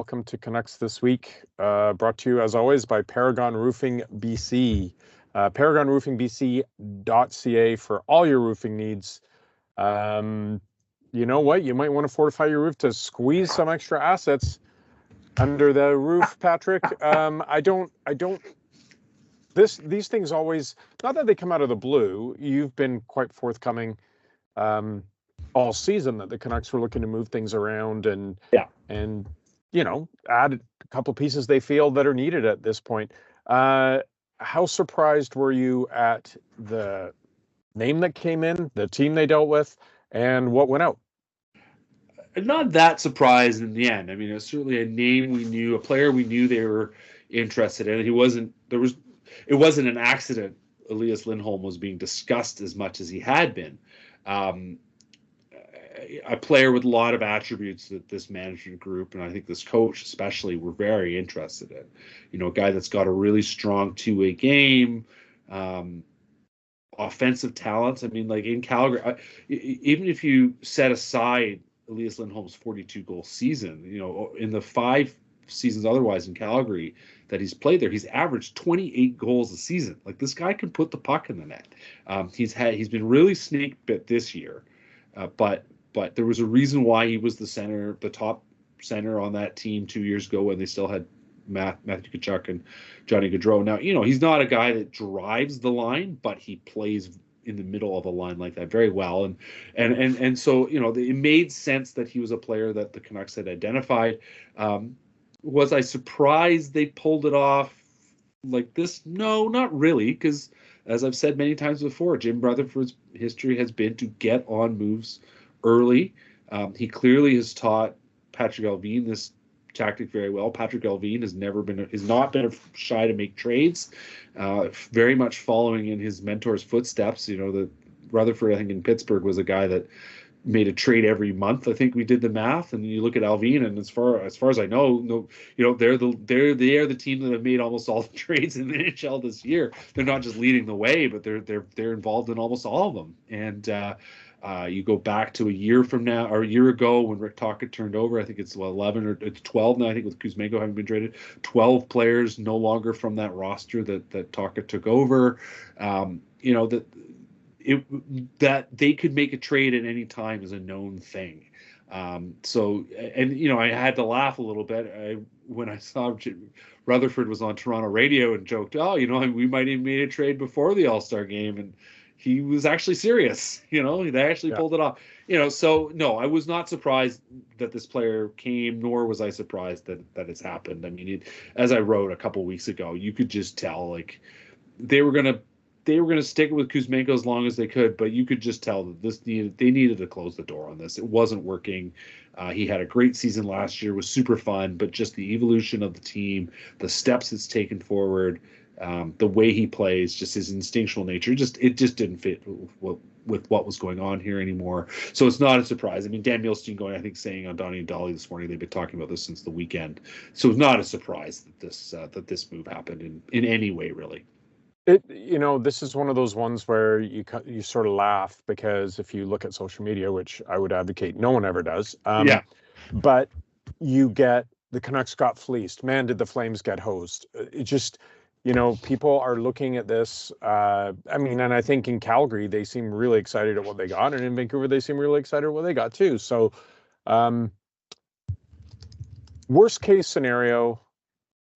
welcome to Canucks This Week, brought to you as always by Paragon Roofing BC. ParagonRoofingBC.ca for all your roofing needs. You know what? You might want to fortify your roof to squeeze some extra assets under the roof, Patrick. These things always, not that they come out of the blue. You've been quite forthcoming all season that the Canucks were looking to move things around and add a couple pieces they feel that are needed at this point. How surprised were you at the name that came in, the team they dealt with, and what went out? Not that surprised in the end. I mean, it was certainly a name we knew, a player we knew they were interested in. It wasn't an accident Elias Lindholm was being discussed as much as he had been. A player with a lot of attributes that this management group, and I think this coach especially, were very interested in. You know, a guy that's got a really strong two-way game, offensive talents. I mean, like in Calgary, even if you set aside Elias Lindholm's 42-goal season, you know, in the 5 seasons otherwise in Calgary that he's played there, he's averaged 28 goals a season. Like, this guy can put the puck in the net. He's been really snake bit this year, but there was a reason why he was the top center on that team 2 years ago when they still had Matthew Tkachuk and Johnny Gaudreau. Now, you know, he's not a guy that drives the line, but he plays in the middle of a line like that very well. And so, you know, it made sense that he was a player that the Canucks had identified. Was I surprised they pulled it off like this? No, not really, because as I've said many times before, Jim Rutherford's history has been to get on moves early. He clearly has taught Patrick Allvin this tactic very well. Patrick Allvin has not been shy to make trades, very much following in his mentor's footsteps. You know, the Rutherford, I think, in Pittsburgh was a guy that made a trade every month. I think we did the math, and you look at Allvin, and as far as I know, you know, they are the team that have made almost all the trades in the NHL this year. They're not just leading the way, but they're involved in almost all of them. And you go back to a year ago when Rick Tocchet turned over. I think it's 11 or it's 12 now. I think with Kuzmenko having been traded, 12 players no longer from that roster that Tocchet took over. You know, that they could make a trade at any time is a known thing. So, and you know, I had to laugh a little bit when I saw Rutherford was on Toronto radio and joked, "Oh, you know, we might have made a trade before the All-Star game," and he was actually serious. You know, they actually pulled it off. You know, so no, I was not surprised that this player came, nor was I surprised that it's happened. I mean, as I wrote a couple weeks ago, you could just tell, like, they were gonna stick with Kuzmenko as long as they could, but you could just tell that they needed to close the door on this. It wasn't working. He had a great season last year, was super fun, but just the evolution of the team, the steps it's taken forward, the way he plays, just his instinctual nature, it just didn't fit with what was going on here anymore. So it's not a surprise. I mean, Dan Milstein saying on Donnie and Dolly this morning, they've been talking about this since the weekend. So it's not a surprise that this move happened in any way, really. You know, this is one of those ones where you sort of laugh, because if you look at social media, which I would advocate no one ever does, but you get the Canucks got fleeced. Man, did the Flames get hosed? It just, you know, people are looking at this. I mean, and I think in Calgary they seem really excited at what they got, and in Vancouver they seem really excited at what they got too. So, worst case scenario,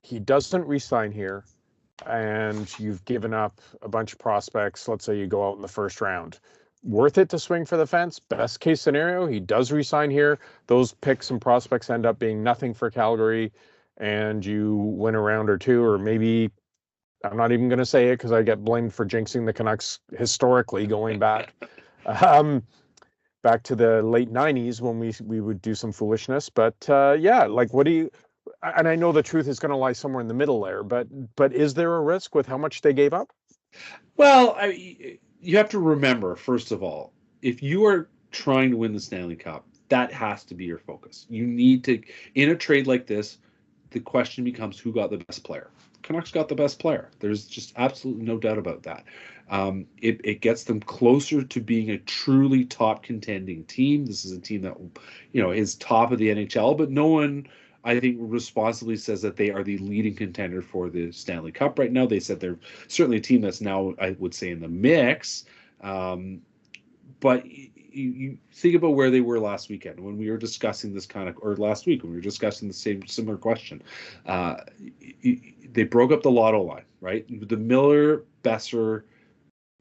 he doesn't re-sign here, and you've given up a bunch of prospects. Let's say you go out in the first round. Worth it to swing for the fence? Best case scenario, he does re-sign here. Those picks and prospects end up being nothing for Calgary, and you win a round or two, or maybe, I'm not even going to say it because I get blamed for jinxing the Canucks historically, going back back to the late 90s when we would do some foolishness. But like, what do you... And I know the truth is going to lie somewhere in the middle there, but is there a risk with how much they gave up? Well, you have to remember, first of all, if you are trying to win the Stanley Cup, that has to be your focus. You need to, in a trade like this, the question becomes who got the best player. Canucks got the best player. There's just absolutely no doubt about that. It gets them closer to being a truly top contending team. This is a team that, you know, is top of the NHL, but no one I think responsibly says that they are the leading contender for the Stanley Cup right now. They said they're certainly a team that's now, I would say, in the mix. But you think about where they were last weekend when we were discussing this or last week when we were discussing the similar question. They broke up the Lotto line, right? The Miller, Besser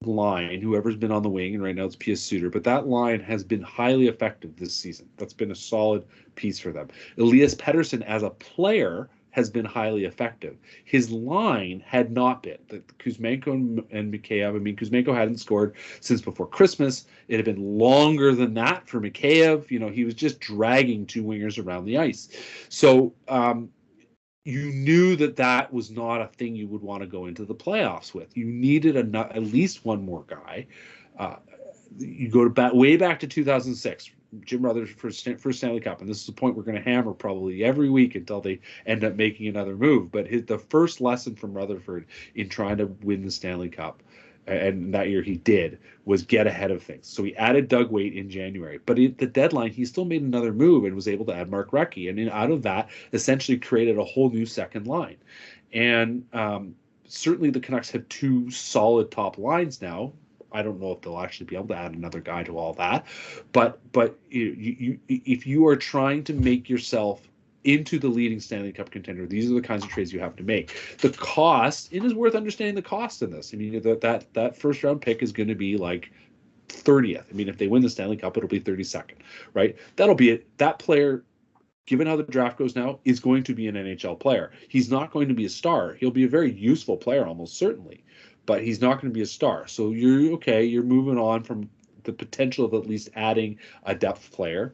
line, whoever's been on the wing, and right now it's Pius Suter, but that line has been highly effective this season. That's been a solid piece for them. Elias Pettersson as a player has been highly effective. His line had not been. Kuzmenko and Mikheyev, I mean, Kuzmenko hadn't scored since before Christmas. It had been longer than that for Mikheyev. He was just dragging two wingers around the ice. So, you knew that was not a thing you would want to go into the playoffs with. You needed at least one more guy. You go way back to 2006, Jim Rutherford for Stanley Cup, and this is the point we're going to hammer probably every week until they end up making another move. But the first lesson from Rutherford in trying to win the Stanley Cup, and that year he did, was get ahead of things. So he added Doug Weight in January. But at the deadline, he still made another move and was able to add Mark Recchi. And out of that, essentially created a whole new second line. And certainly the Canucks have two solid top lines now. I don't know if they'll actually be able to add another guy to all that. But if you are trying to make yourself into the leading Stanley Cup contender, these are the kinds of trades you have to make. The cost, it is worth understanding the cost in this. I mean, that first round pick is going to be like 30th. I mean, if they win the Stanley Cup, it'll be 32nd, right? That'll be it. That player, given how the draft goes now, is going to be an NHL player. He's not going to be a star. He'll be a very useful player, almost certainly, but he's not going to be a star. So you're moving on from the potential of at least adding a depth player.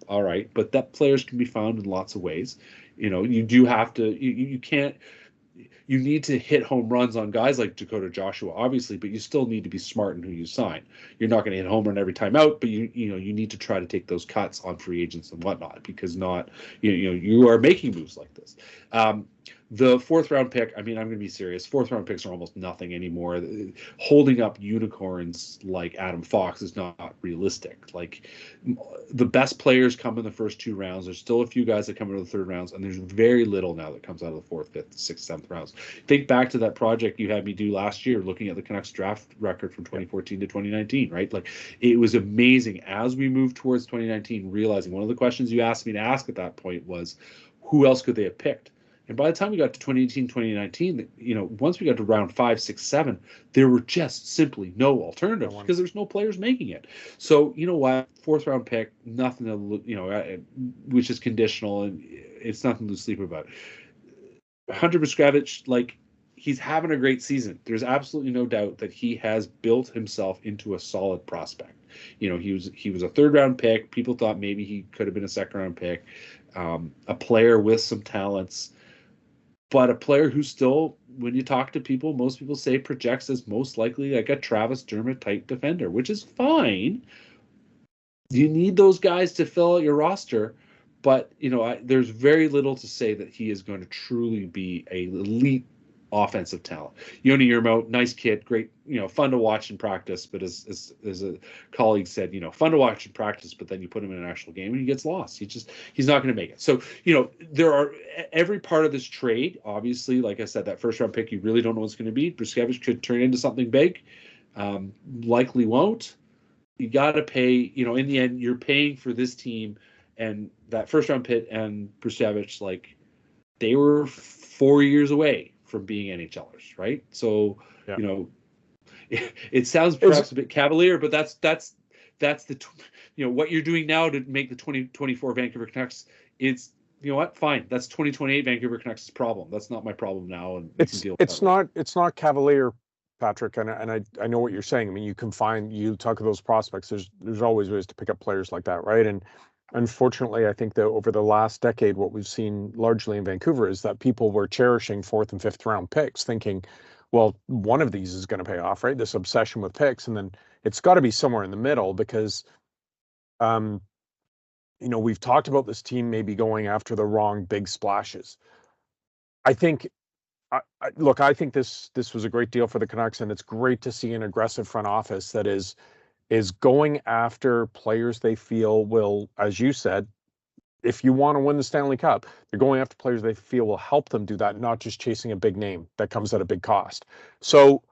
All right, but that players can be found in lots of ways. You do have to. You can't. You need to hit home runs on guys like Dakota Joshua, obviously, but you still need to be smart in who you sign. You're not going to hit home run every time out, but you need to try to take those cuts on free agents and whatnot, because you are making moves like this. The fourth round pick, I mean, I'm going to be serious. Fourth round picks are almost nothing anymore. Holding up unicorns like Adam Fox is not realistic. Like, the best players come in the first two rounds. There's still a few guys that come into the third rounds, and there's very little now that comes out of the fourth, fifth, sixth, seventh rounds. Think back to that project you had me do last year, looking at the Canucks draft record from 2014 to 2019, right? Like, it was amazing as we moved towards 2019, realizing one of the questions you asked me to ask at that point was, who else could they have picked? And by the time we got to 2018, 2019, once we got to round 5, 6, 7, there were just simply no alternatives because there's no players making it. So, you know what? Fourth round pick, nothing to, which is conditional, and it's nothing to sleep about. Hunter Brzkevich, like, he's having a great season. There's absolutely no doubt that he has built himself into a solid prospect. He was a third round pick. People thought maybe he could have been a second round pick. A player with some talents. But a player who still, when you talk to people, most people say projects as most likely like a Travis Dermott type defender, which is fine. You need those guys to fill out your roster, but there's very little to say that he is going to truly be a elite offensive talent. Yoni Yermo, nice kid, great, fun to watch in practice, but as a colleague said, fun to watch in practice, but then you put him in an actual game and he gets lost. He's not going to make it. So, there are every part of this trade, obviously, like I said, that first round pick, you really don't know what's going to be. Brzkevich could turn into something big. Likely won't. You got to pay, in the end, you're paying for this team, and that first round pick and Brzkevich, like, they were 4 years away from being NHLers, right? So, yeah. It sounds perhaps a bit cavalier, but that's the what you're doing now to make the 2024 Vancouver Canucks. It's what, fine. That's 2028 Vancouver Canucks' problem. That's not my problem now, and it's not cavalier, Patrick. And I know what you're saying. I mean, you talk of those prospects. There's always ways to pick up players like that, right? And unfortunately, I think that over the last decade, what we've seen largely in Vancouver is that people were cherishing fourth and fifth round picks, thinking, well, one of these is going to pay off, right? This obsession with picks. And then it's got to be somewhere in the middle because, we've talked about this team maybe going after the wrong big splashes. I think, I think this was a great deal for the Canucks, and it's great to see an aggressive front office that is going after players they feel will, as you said, if you want to win the Stanley Cup, they're going after players they feel will help them do that, not just chasing a big name that comes at a big cost. So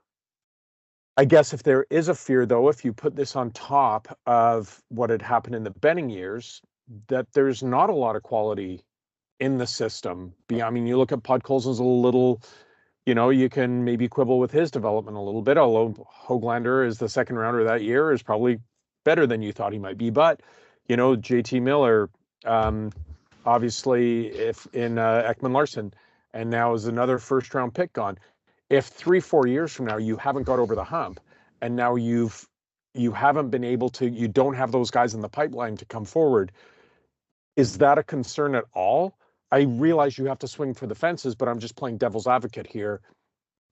I guess if there is a fear, though, if you put this on top of what had happened in the Benning years, that there's not a lot of quality in the system. I mean, you look at Podkolzin's a little, you can maybe quibble with his development a little bit, although Höglander is the second rounder that year, is probably better than you thought he might be. But, JT Miller, obviously, if in Ekman Larson, and now is another first round pick gone. If 3-4 years from now you haven't got over the hump, and now you haven't been able to, you don't have those guys in the pipeline to come forward, is that a concern at all? I realize you have to swing for the fences, but I'm just playing devil's advocate here.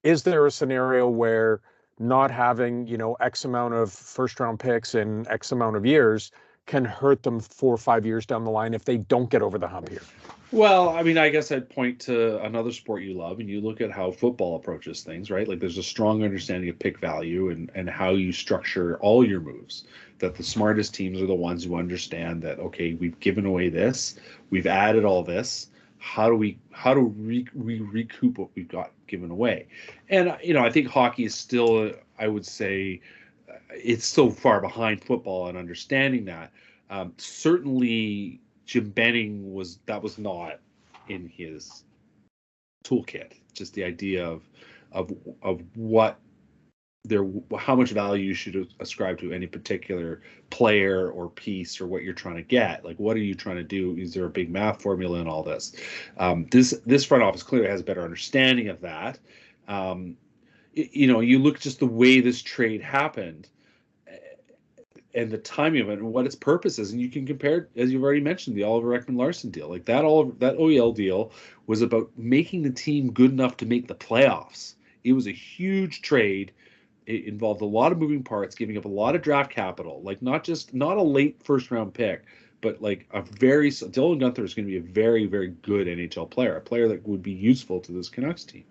Is there a scenario where not having, X amount of first round picks in X amount of years can hurt them 4 or 5 years down the line if they don't get over the hump here? Well, I mean, I guess I'd point to another sport you love, and you look at how football approaches things, right? Like there's a strong understanding of pick value and how you structure all your moves. That the smartest teams are the ones who understand that, okay, we've given away this, we've added all this. How do we recoup what we've got given away? And I think hockey is still, I would say, it's still far behind football in understanding that. Certainly, Jim Benning was not in his toolkit. Just the idea of what how much value you should ascribe to any particular player or piece or what you're trying to get. Like, what are you trying to do? Is there a big math formula in all this? This front office clearly has a better understanding of that. You look just the way this trade happened and the timing of it and what its purpose is, and you can compare, as you've already mentioned, the Oliver Ekman-Larsson deal. Like that OEL deal was about making the team good enough to make the playoffs. It was a huge trade. It involved a lot of moving parts, giving up a lot of draft capital, like not a late first round pick, but like Dylan Guenther is going to be a very, very good NHL player, a player that would be useful to this Canucks team.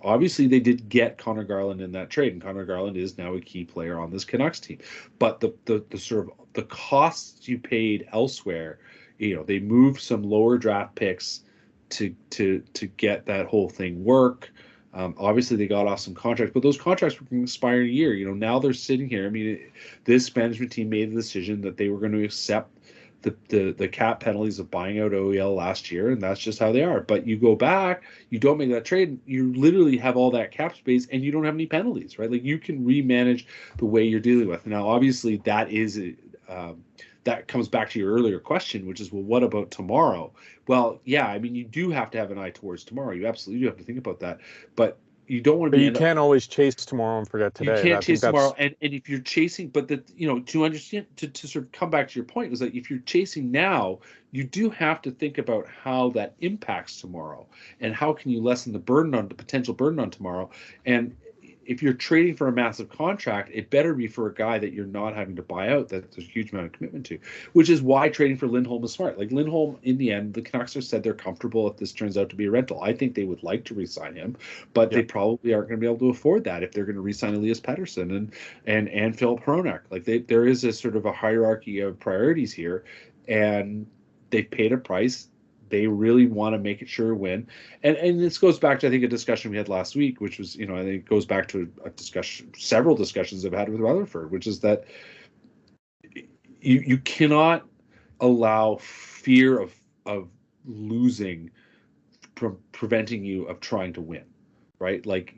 Obviously, they did get Connor Garland in that trade, and Connor Garland is now a key player on this Canucks team. But the sort of the costs you paid elsewhere, they moved some lower draft picks to get that whole thing work. Obviously, they got off some contracts, but those contracts were going to expire in a year. Now they're sitting here. I mean, this management team made the decision that they were going to accept the cap penalties of buying out OEL last year, and that's just how they are. But you go back, you don't make that trade, you literally have all that cap space, and you don't have any penalties, right? Like you can remanage the way you're dealing with. Now, obviously, that is that comes back to your earlier question, which is, well, what about tomorrow? Well, yeah, I mean, you do have to have an eye towards tomorrow. You absolutely do have to think about that, but you don't want to But be. you can't always chase tomorrow and forget today. You can't chase tomorrow, and if you're chasing, but to understand, to sort of come back to your point, was that if you're chasing now, you do have to think about how that impacts tomorrow, and how can you lessen the potential burden on tomorrow. And if you're trading for a massive contract, it better be for a guy that you're not having to buy out, that there's a huge amount of commitment to, which is why trading for Lindholm is smart. Like Lindholm, in the end, the Canucks have said they're comfortable if this turns out to be a rental. I think they would like to re-sign him, but they probably aren't going to be able to afford that if they're going to re-sign Elias Pettersson and Philip Hronek. Like there is a sort of a hierarchy of priorities here, and they've paid a price. They really want to make it sure win. And this goes back to, I think, a discussion we had last week, which was, I think it goes back to several discussions I've had with Rutherford, which is that you cannot allow fear of losing from preventing you of trying to win, right? Like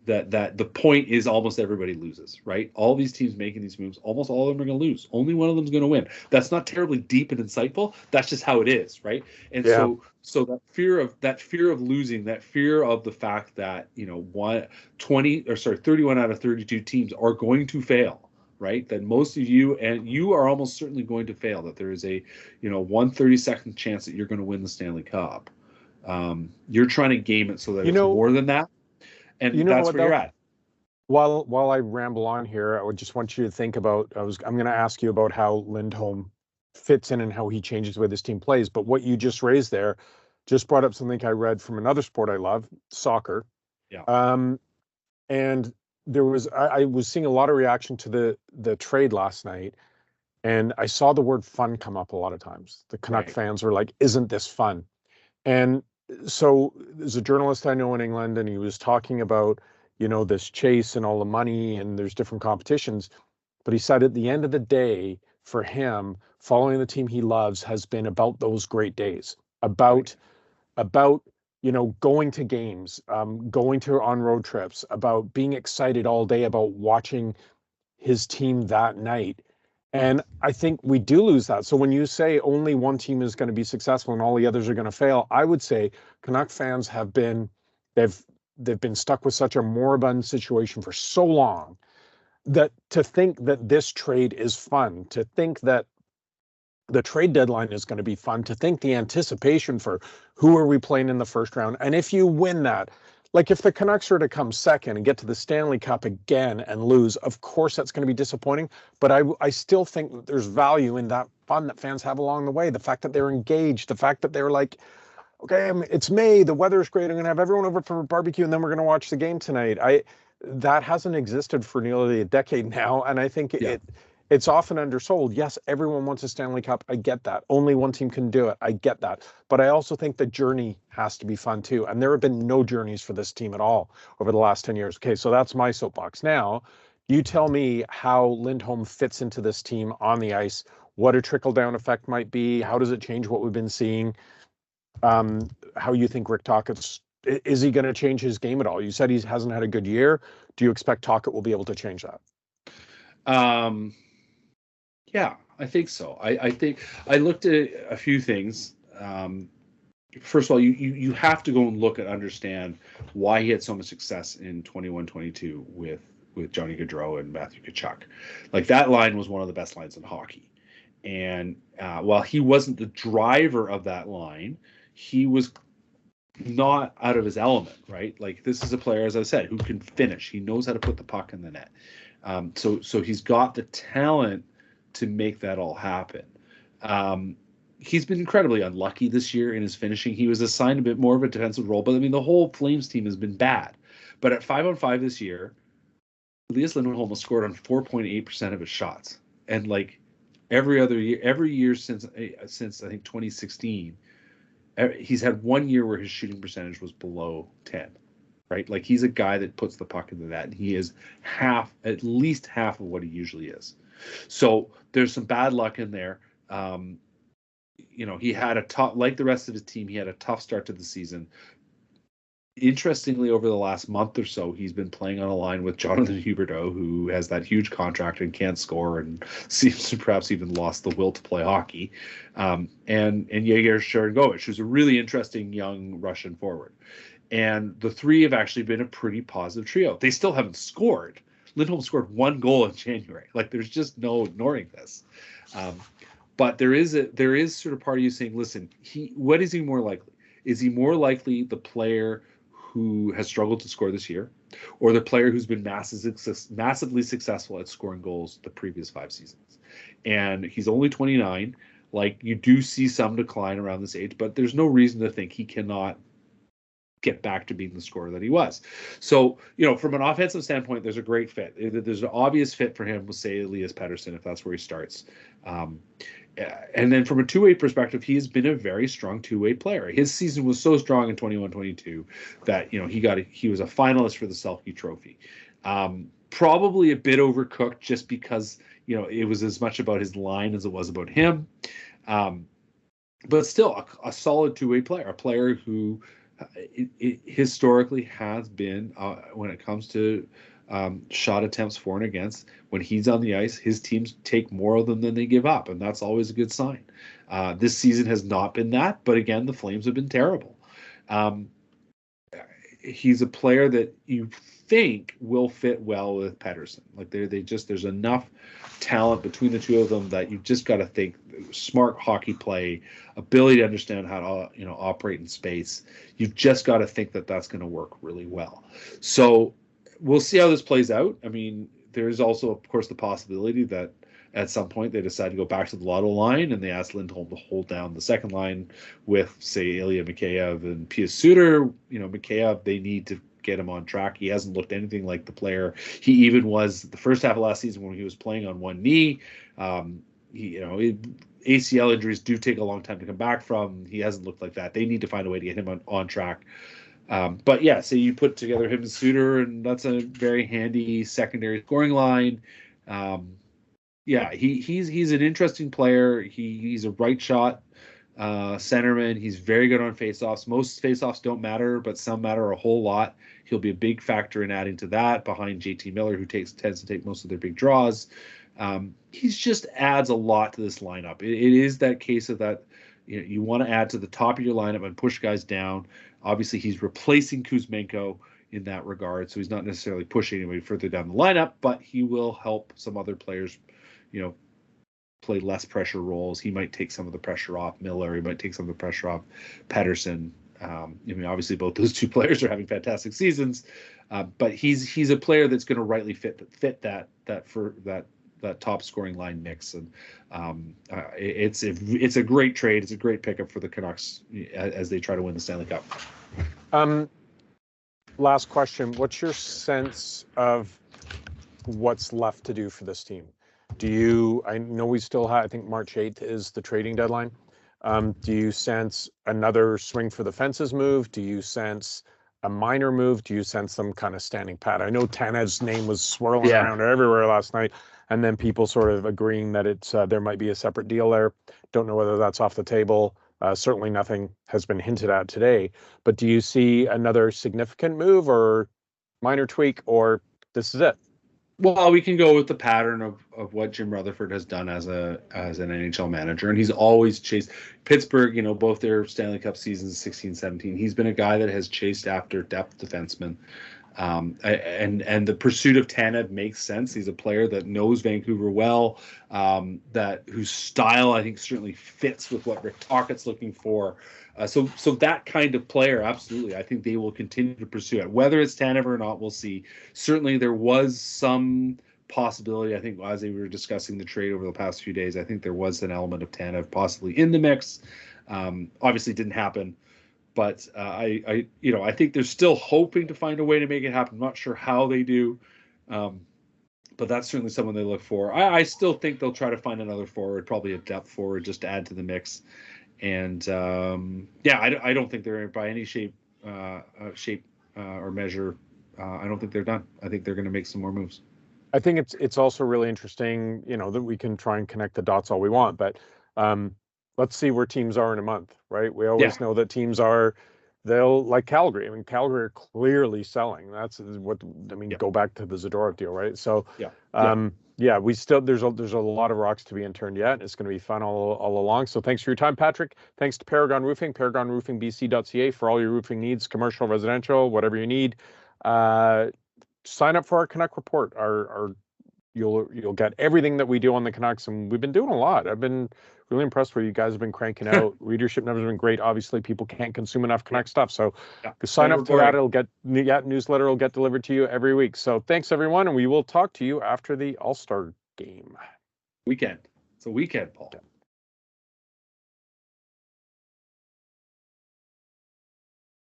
that the point is almost everybody loses, right? All these teams making these moves, almost all of them are going to lose. Only one of them is going to win. That's not terribly deep and insightful. That's just how it is, right? And so that fear of losing, that fear of the fact that 31 out of 32 teams are going to fail, right? That most of you, and you are almost certainly going to fail. That there is a 1/32nd chance that you're going to win the Stanley Cup. You're trying to game it so that it's more than that. And that's where you're at. While I ramble on here, I would just want you to think about, I'm going to ask you about how Lindholm fits in and how he changes the way this team plays. But what you just raised there just brought up something I read from another sport I love, soccer. Yeah. And there was, I was seeing a lot of reaction to the trade last night. And I saw the word fun come up a lot of times. The Canuck Right. fans were like, isn't this fun? And so there's a journalist I know in England, and he was talking about, this chase and all the money, and there's different competitions. But he said at the end of the day, for him, following the team he loves has been about those great days, Right. about going to games, going to on road trips, about being excited all day about watching his team that night. And I think we do lose that. So when you say only one team is going to be successful and all the others are going to fail, I would say Canuck fans they've they've been stuck with such a moribund situation for so long, that to think that this trade is fun, to think that the trade deadline is going to be fun, to think the anticipation for who are we playing in the first round. And if you win that, like if the Canucks are to come second and get to the Stanley Cup again and lose, of course that's going to be disappointing. But I still think that there's value in that fun that fans have along the way. The fact that they're engaged, the fact that they're like, okay, it's May, the weather's great, I'm going to have everyone over for a barbecue, and then we're going to watch the game tonight. That hasn't existed for nearly a decade now, and I think Yeah. it's often undersold. Yes, everyone wants a Stanley Cup. I get that. Only one team can do it. I get that. But I also think the journey has to be fun too. And there have been no journeys for this team at all over the last 10 years. Okay, so that's my soapbox. Now, you tell me how Lindholm fits into this team on the ice, what a trickle-down effect might be, how does it change what we've been seeing, how you think Rick Tocchet's, is he going to change his game at all? You said he hasn't had a good year. Do you expect Tocchet will be able to change that? Yeah, I think so. I think I looked at a few things. First of all, you have to go and look and understand why he had so much success in 21-22 with Johnny Gaudreau and Matthew Tkachuk. Like that line was one of the best lines in hockey. And while he wasn't the driver of that line, he was not out of his element, right? Like this is a player, as I said, who can finish. He knows how to put the puck in the net. So he's got the talent to make that all happen. He's been incredibly unlucky this year in his finishing. He was assigned a bit more of a defensive role, but I mean the whole Flames team has been bad. But at 5-on-5 this year, Elias Lindholm has scored on 4.8% of his shots, and like every year since I think 2016, he's had 1 year where his shooting percentage was below 10. Right, like he's a guy that puts the puck into that, and he is at least half of what he usually is. So there's some bad luck in there. He had like the rest of his team, he had a tough start to the season. Interestingly, over the last month or so, he's been playing on a line with Jonathan Huberdeau, who has that huge contract and can't score and seems to perhaps even lost the will to play hockey. And Yegor Sharangovich, who's a really interesting young Russian forward. And the three have actually been a pretty positive trio. They still haven't scored. Lindholm scored 1 goal in January. Like there's just no ignoring this. But there is sort of part of you saying, listen, what is he more likely? Is he more likely the player who has struggled to score this year, or the player who's been massively successful at scoring goals the previous 5 seasons? And he's only 29. Like you do see some decline around this age, but there's no reason to think he cannot get back to being the scorer that he was. So, from an offensive standpoint, there's a great fit. There's an obvious fit for him with, say, Elias Pettersson, if that's where he starts. And then from a two-way perspective, he has been a very strong two-way player. His season was so strong in 21-22 that, he was a finalist for the Selke Trophy. Probably a bit overcooked just because, it was as much about his line as it was about him. But still a solid two-way player, a player who it historically has been, when it comes to shot attempts for and against, when he's on the ice, his teams take more of them than they give up, and that's always a good sign. This season has not been that, but again, the Flames have been terrible. He's a player that you think will fit well with Pettersson. Like there's enough talent between the two of them that you've just got to think smart hockey play, ability to understand how to operate in space. You've just got to think that that's going to work really well. So we'll see how this plays out. I mean, there is also, of course, the possibility that at some point they decide to go back to the Lotto line and they ask Lindholm to hold down the second line with, say, Ilya Mikheyev and Pius Suter. Mikheyev, they need to get him on track. He hasn't looked anything like the player he even was the first half of last season when he was playing on one knee. ACL injuries do take a long time to come back from. He hasn't looked like that. They need to find a way to get him on track. But yeah, so you put together him and Suter, and that's a very handy secondary scoring line. He's an interesting player. He's a right shot centerman. He's very good on faceoffs. Most faceoffs don't matter, but some matter a whole lot. He'll be a big factor in adding to that behind JT Miller, who tends to take most of their big draws. He just adds a lot to this lineup. It is that case of that you want to add to the top of your lineup and push guys down. Obviously, he's replacing Kuzmenko in that regard, so he's not necessarily pushing anybody further down the lineup, but he will help some other players, play less pressure roles. He might take some of the pressure off Miller. He might take some of the pressure off Pettersson. Obviously, both those two players are having fantastic seasons, but he's a player that's going to rightly fit that top scoring line mix, and it's a great trade. It's a great pickup for the Canucks as they try to win the Stanley Cup. Last question: what's your sense of what's left to do for this team? I know we still have, I think March 8th is the trading deadline. Do you sense another swing for the fences move? Do you sense a minor move? Do you sense some kind of standing pat? I know Tanev's name was swirling around everywhere last night, and then people sort of agreeing that it's there might be a separate deal there. Don't know whether that's off the table. Certainly nothing has been hinted at today. But do you see another significant move or minor tweak, or this is it? Well, we can go with the pattern of what Jim Rutherford has done as an NHL manager, and he's always chased Pittsburgh, both their Stanley Cup seasons 16-17. He's been a guy that has chased after depth defensemen. And the pursuit of Tanev makes sense. He's a player that knows Vancouver well, whose style I think certainly fits with what Rick Tocchet's looking for. So that kind of player, absolutely, I think they will continue to pursue it. Whether it's Tanev or not, we'll see. Certainly, there was some possibility. I think as they were discussing the trade over the past few days, I think there was an element of Tanev possibly in the mix. Obviously, didn't happen. But I think they're still hoping to find a way to make it happen. I'm not sure how they do, but that's certainly someone they look for. I still think they'll try to find another forward, probably a depth forward, just to add to the mix. And I don't think they're by any shape or measure. I don't think they're done. I think they're going to make some more moves. I think it's also really interesting, that we can try and connect the dots all we want, but let's see where teams are in a month, right? We always know that teams they'll like Calgary. I mean, Calgary are clearly selling. That's what Go back to the Zadorov deal, right? So we still there's a lot of rocks to be unturned yet. It's going to be fun all along. So thanks for your time, Patrick. Thanks to Paragon Roofing, ParagonRoofingBC.ca for all your roofing needs, commercial, residential, whatever you need. Sign up for our Canuck Report. You'll get everything that we do on the Canucks, and we've been doing a lot. I've been really impressed with you guys have been cranking out. Readership numbers have been great. Obviously, people can't consume enough Canuck stuff, so sign up for that. It'll get newsletter will get delivered to you every week. So thanks everyone, and we will talk to you after the All-Star game weekend. It's a weekend, Paul.